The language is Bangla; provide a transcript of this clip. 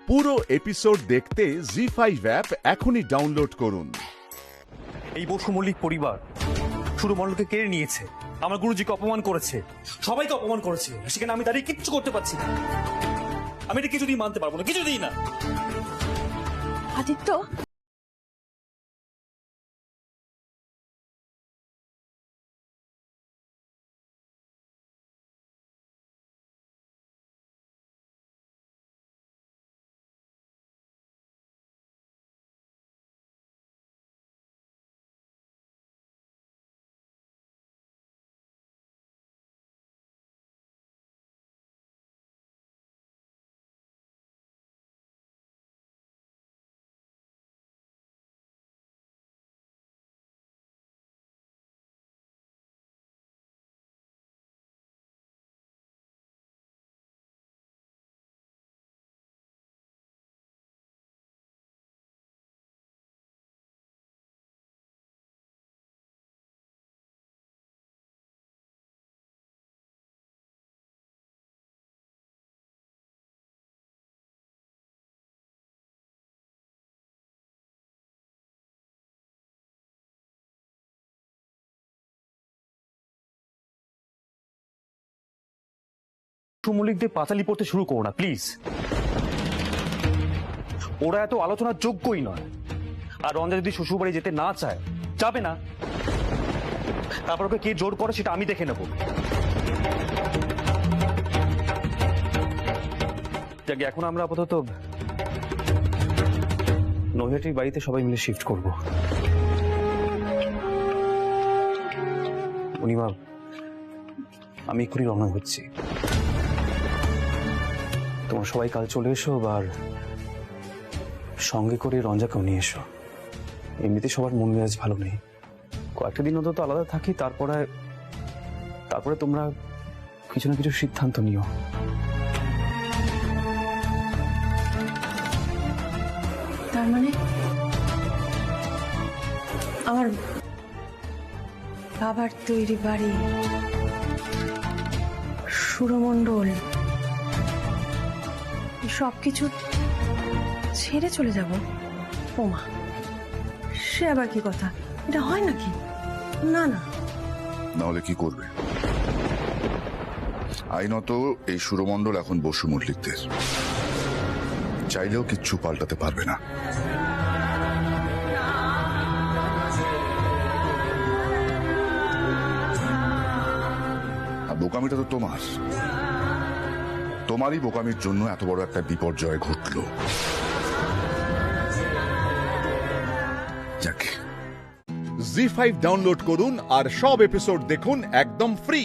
পুরো এপিসোড দেখতে জি5 অ্যাপ এখনই ডাউনলোড করুন। এই বসু মল্লিক পরিবার সুরমণ্ডলকে কেড়ে নিয়েছে, আমার গুরুজিকে অপমান করেছে, সবাইকে অপমান করেছে। সেখানে আমি দাঁড়িয়ে কিচ্ছু করতে পারছি না। আমি এটা কিছুদিন মানতে পারবো না, কিছুদিন না। আদিত্য, মল্লিকদের পাঁচালি পড়তে শুরু করো না প্লিজ। ওরা এত আলোচনার যোগ্যই নয়। আর রঞ্জা যদি শ্বশুরবাড়ি যেতে না চায়, যাবে না। তারপর ওকে কে জোর করে সেটা আমি দেখে নেব। যাকে এখন আমরা আপাতত নৈহাটির বাড়িতে সবাই মিলে শিফট করব। উনিমা, আমি এক্ষুনি রওনা হচ্ছি। তোমরা সবাই কাল চলে এসো, আর সঙ্গে করে রঞ্জাকেও নিয়ে এসো। এমনিতে সবার মন মেজাজ ভালো নেই, কয়েকটা দিন অন্তত আলাদা থাকি, তারপরে তোমরা কিছু না কিছু সিদ্ধান্ত নিও। তার মানে আমার বাবার তৈরি বাড়ি, সুরমণ্ডল, সবকিছু ছেড়ে চলে যাব? ওমা, সে আবার কি কথা? এটা হয় নাকি? না না। নাহলে কি করবে? আইনত এই সুরমণ্ডল এখন বসু মল্লিকদের, চাইলেও কিচ্ছু পাল্টাতে পারবে না। আর বোকামিটা তো তোমারই বোকামির জন্য এত বড় একটা বিপর্যয় ঘটল। যাক, জি5 ডাউনলোড করুন আর সব এপিসোড দেখুন একদম ফ্রি।